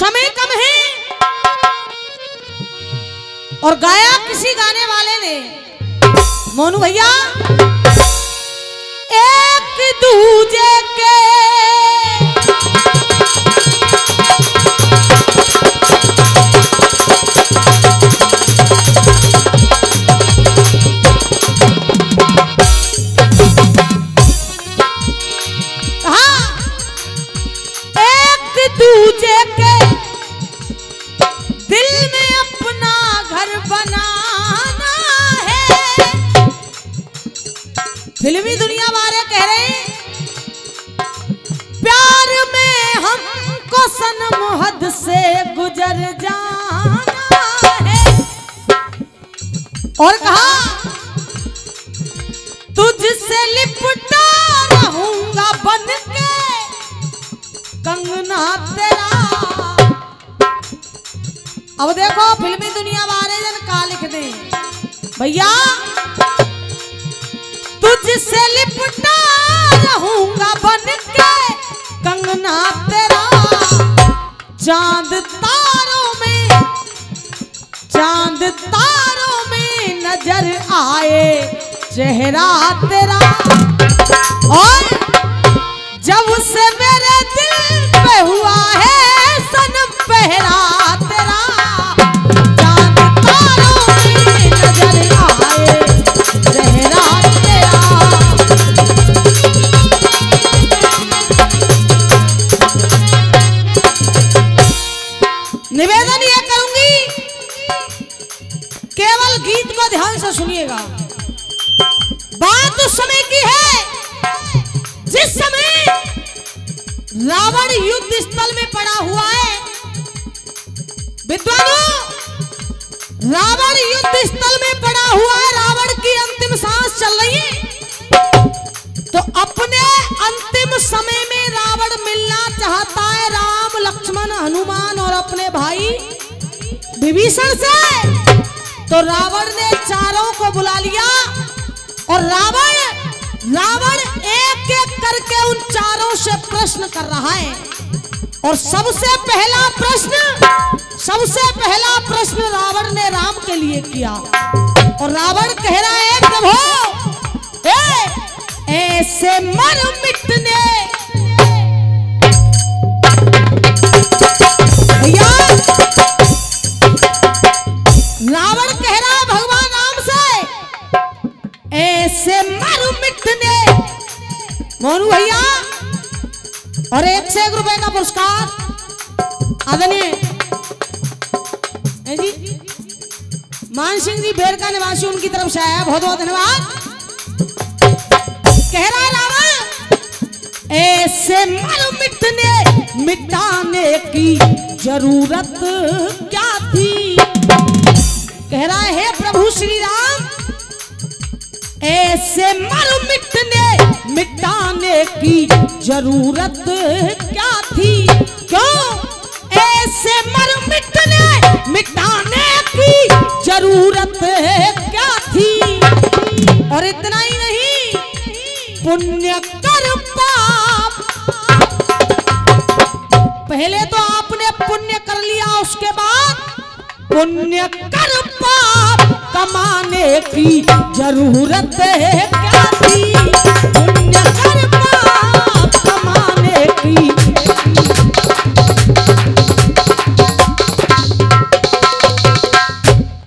समय कम है और गाया किसी गाने वाले ने, मोनू भैया, एक दूजे के दूजे के दिल में अपना घर बनाना है। फिल्मी दुनिया वाले कह रहे हैं प्यार में हमको सनम हद से गुजर जाना है। और कहा तुझसे लिपटा रहूंगा बन के कंगना तेरा। अब देखो फिल्मी दुनिया वाले जन का लिख दे भैया, तुझसे लिपटा रहूंगा बन के कंगना तेरा। चांद तारों में नजर आए चेहरा तेरा। और जब से मेरे दिल पे हुआ है सनम पहरा तेरा, चांद तारों में नजर आए चेहरा तेरा। निवेदन ये करूंगी, केवल गीत को ध्यान से सुनिएगा। बात उस समय की है जिस समय रावण युद्ध स्थल में पड़ा हुआ है। विद्वानों, रावण युद्ध स्थल में पड़ा हुआ है, रावण की अंतिम सांस चल रही है। तो अपने अंतिम समय में रावण मिलना चाहता है राम, लक्ष्मण, हनुमान और अपने भाई विभीषण से। तो रावण ने चारों को बुला लिया और रावण एक एक करके उन चारों से प्रश्न कर रहा है। और सबसे पहला प्रश्न रावण ने राम के लिए किया। और रावण कह रहा है प्रभु, ऐसे मर मिटने भैया, रावण कह रहा है भगवान राम से, ऐसे मर मिटने। मोनू भैया, और 1 से 1 रुपए का पुरस्कार आदरणीय जी मान सिंह जी बेर का निवासी उनकी तरफ से आया, बहुत बहुत धन्यवाद। कह रहा है रावण, ऐसे मर मिटाने की जरूरत क्या थी। कह रहा है प्रभु श्री राम, ऐसे मर मिटाने की जरूरत क्या थी। क्यों ऐसे मर मिटाने की जरूरत क्या थी। और इतना ही नहीं, पुण्य कर पाप, पहले तो आपने पुण्य कर लिया, उसके बाद पुण्य कर पाप कमाने की जरूरत है क्या थी। पुण्य कर पाप कमाने की।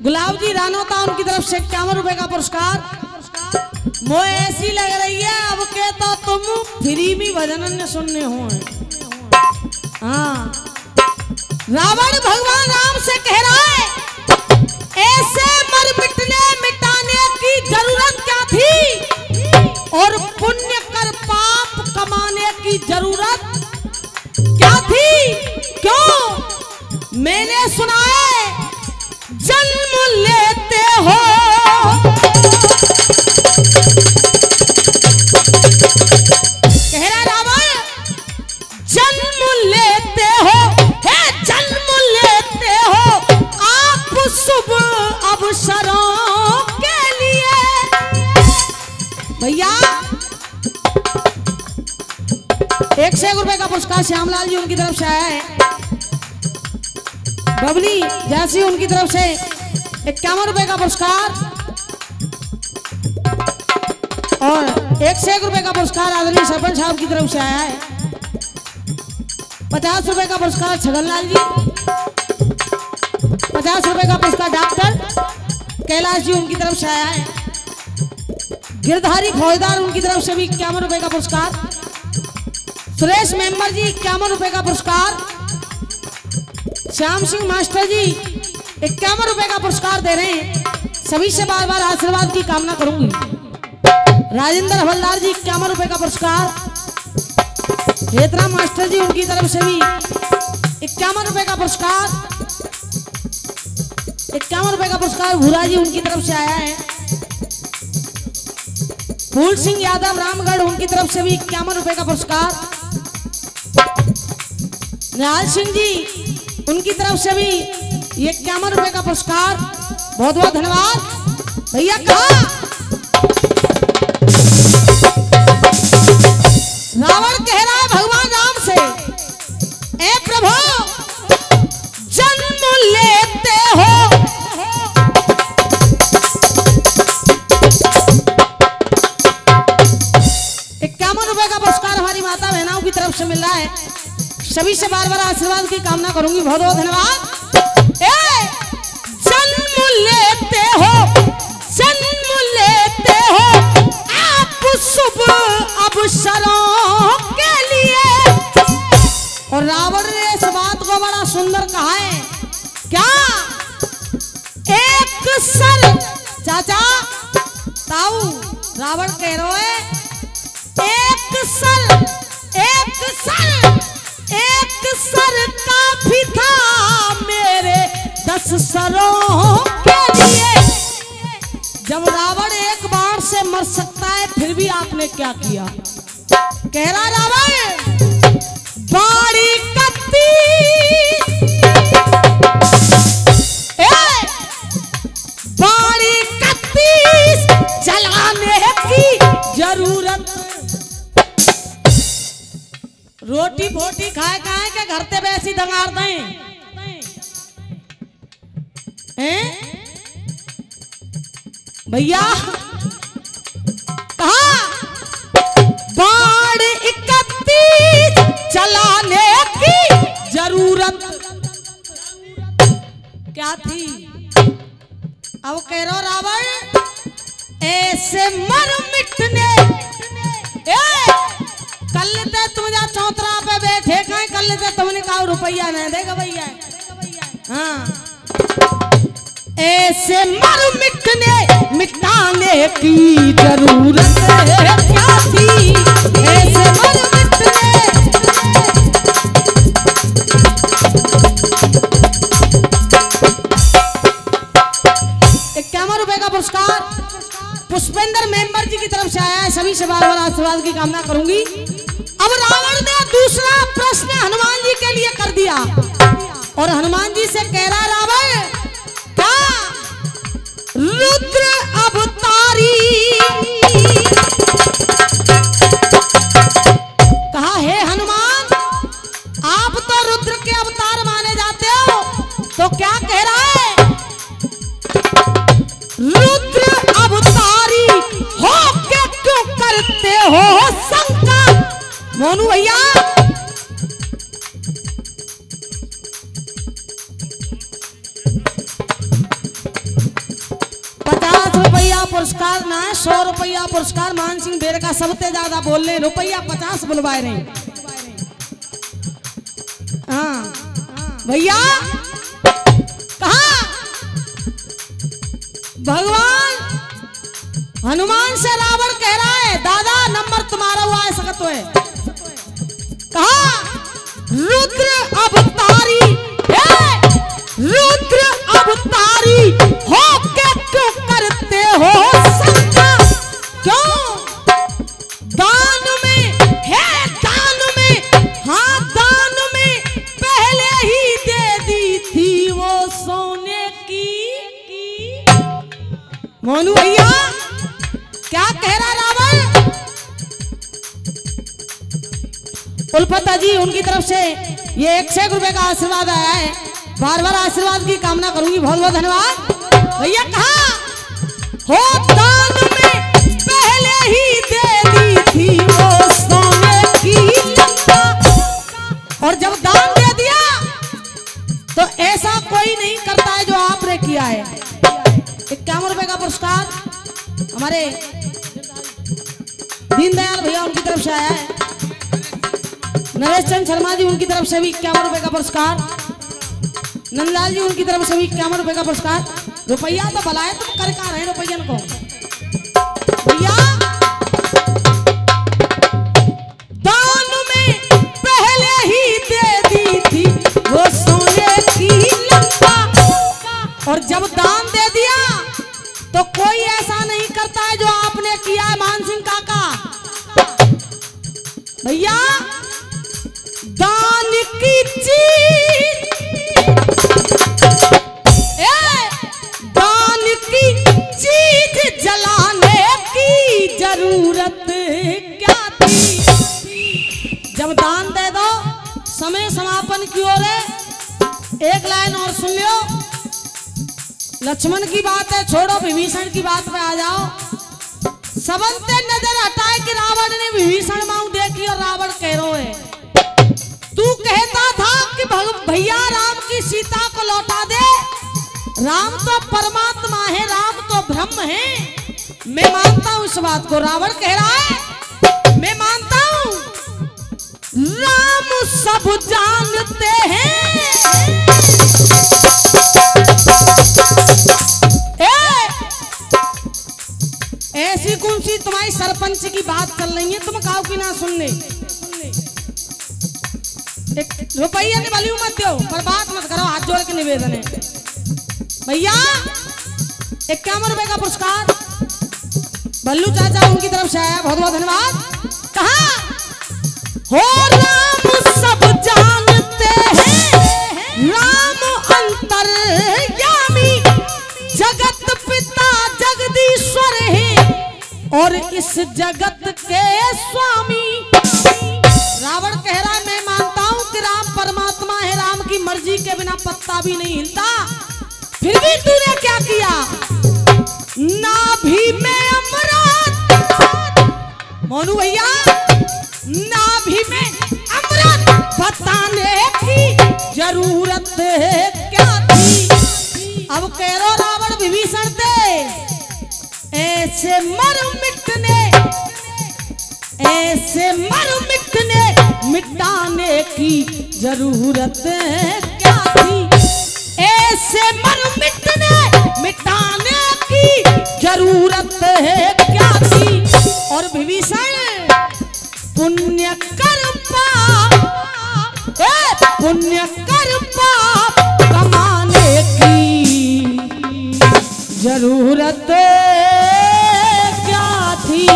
गुलाब जी रानोता उनकी तरफ से 51 रुपए का पुरस्कार। वो ऐसी लग रही है अब के तो तुम फ्री में भजन सुनने हो। हाँ, रावण भगवान राम से कह रहा है, ऐसे मर मिटाने की जरूरत क्या थी और पुण्य कर पाप कमाने की जरूरत क्या थी। क्यों मैंने सुना है जन्म लेते हो, कह रहा रावण, जन्म लेते हो, है जन्म लेते हो आप शुभ अवसरों के लिए। भैया 1 से 1 रुपए का पुरस्कार श्यामलाल जी उनकी तरफ से आया है। बबली जैसी उनकी तरफ से 51 रुपए का पुरस्कार और 101 रुपए का पुरस्कार आदरणीय सरपंच साहब की तरफ से आया है। 50 रुपए का पुरस्कार छगनलाल जी, 50 रुपए का पुरस्कार डॉक्टर कैलाश जी उनकी तरफ से आया है। गिरधारी फौजदार उनकी तरफ से भी 51 रुपए का पुरस्कार। सुरेश मेंबर जी 51 रुपए का पुरस्कार। श्याम सिंह मास्टर जी 51 रुपए का पुरस्कार दे रहे हैं। सभी से बार बार आशीर्वाद की कामना करूंगी। राजेंद्र हवलदार जी 51 रुपए का पुरस्कार। हेतराम मास्टर जी उनकी तरफ से भी 51 रुपए का पुरस्कार। 51 रुपए का पुरस्कार भूरा जी उनकी तरफ से आया है। फूल सिंह यादव रामगढ़ उनकी तरफ से भी 51 रुपए का पुरस्कार। निहाल सिंह जी उनकी तरफ से भी 51 रुपए का पुरस्कार। बहुत बहुत धन्यवाद भैया। कहा रावण कह रहा है भगवान राम से, ए प्रभु जन्म लेते हो, ₹51 का पुरस्कार हमारी माता बहनाओं की तरफ से मिल रहा है। सभी से बार बार आशीर्वाद की कामना करूंगी। बहुत बहुत धन्यवाद। जन्म लेते हो, जन्म लेते हो आप शुभ अवसरों के लिए। और रावण ने इस बात को बड़ा सुंदर कहा है। क्या एक सर चाचा ताऊ रावण कह रहे है एक सर काफी था मेरे 10 सरों के लिए। जब रावण एक बाण से मर सकता है फिर भी आपने क्या किया? कह रहा रावण बाड़ी कत्ती बाड़ी कत्ती चलाने की जरूरत। रोटी बोटी खाए खाए के घर ते वैसी दंगार दें भैया। कहा बाढ़ 31 चलाने की जरूरत क्या थी? अब कह रहा रावण ऐसे मर मिटने। कल ते तुम जा चौतरा पे बैठे कहीं, कल ते तुमने कहा रुपया नहीं देगा भैया। हाँ ऐसे मर मिटाने की जरूरत क्या थी? ऐसे मर मिटने। 51 रुपए का पुरस्कार पुष्पेंद्र मेंबर जी की तरफ से आया है। सभी से बार बार आशीर्वाद की कामना करूंगी। अब रावण ने दूसरा प्रश्न हनुमान जी के लिए कर दिया और हनुमान जी से कह रहा रावण रुद्र अवतारी। कहा हे हनुमान आप तो रुद्र के अवतार माने जाते हो, तो क्या कह रहा है? रुद्र अवतारी हो के क्यों करते हो शंका? मोनू भैया पुरस्कार ना 100 रुपया पुरस्कार मान सिंह बेर का सबसे ज्यादा बोल रहे, रुपया 50 बुलवाए रहे। हाँ भैया कहा भगवान हनुमान से रावण कह रहा है दादा नंबर तुम्हारा हुआ है सकत है। कहा रुद्र अवतारी रुद्र अवतारी हो के क्यों करते हो शंका? क्यों? दान में है दान में, हाँ दान में पहले ही दे दी थी वो सोने की। मोनू भैया क्या कह रहा रावण? उल्फता जी उनकी तरफ से ये 101 रुपए का आशीर्वाद आया है। बार बार आशीर्वाद की कामना करूंगी। बहुत बहुत धन्यवाद भैया। कहा हो दान में पहले ही दे दी थी वो सोने की लंका, और जब दान दे दिया तो ऐसा कोई नहीं करता है जो आपने किया है। 51 रुपए का पुरस्कार हमारे दीनदयाल भैया उनकी तरफ से आया है। नरेश चंद शर्मा जी उनकी तरफ से भी 51 रुपए का पुरस्कार। नंदलाल जी उनकी तरफ से भी 51 रुपए का पुरस्कार। रुपया तो भलाए तुम कर रहे हैं रुपयन को भैया। दान में पहले ही दे दी थी वो सोने की लंका, और जब दान दे दिया तो कोई ऐसा नहीं करता है जो आपने किया है मान सिंह काका भैया। दान की चीज दान की चीज जलाने की जरूरत क्या थी। जब दान दे दो समय समापन की ओर है। एक लाइन और सुन लो। लक्ष्मण की बात है छोड़ो, विभीषण की बात पे आ जाओ। सबंते नजर हटाए कि रावण ने विभीषण मांग देखी और रावण कह रो है तू कहता था कि भैया राम की सीता को लौटा दे। राम तो परमात्मा है, राम तो ब्रह्म है। मैं मानता हूं इस बात को। रावण कह रहा है मैं मानता हूं राम सब जानते हैं। ऐसी कौन सी तुम्हारी सरपंच की बात चल रही है, तुम कहो कि ना सुनने। रुपया ने वाली मत दो पर बात मत करो, हाथ जोड़ के निवेदन है भैया। 51 रुपए का पुरस्कार बल्लू चाचा उनकी तरफ से आया। बहुत बहुत धन्यवाद। कहा हो राम सब जानते हैं, राम अंतर्यामी, जगत पिता जगदीश्वर है और इस जगत के स्वामी। रावण कह रहा है मैं मानता हूं कि राम परमात्मा है, राम की मर्जी के बिना पत्ता भी नहीं हिलता। फिर भी तूने क्या किया। नाभि में अमृत, मोनू भैया नाभि में अमृत बताने की जरूरत क्या थी। अब कह रो रावण विभीषण से ऐसे मर मिटने मिटाने की जरूरत क्या थी। ऐसे मर मिटाने की जरूरत है क्या थी। और विभीषण पुण्य कर पाप कमाने की जरूरत क्या थी।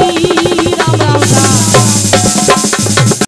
राम राम।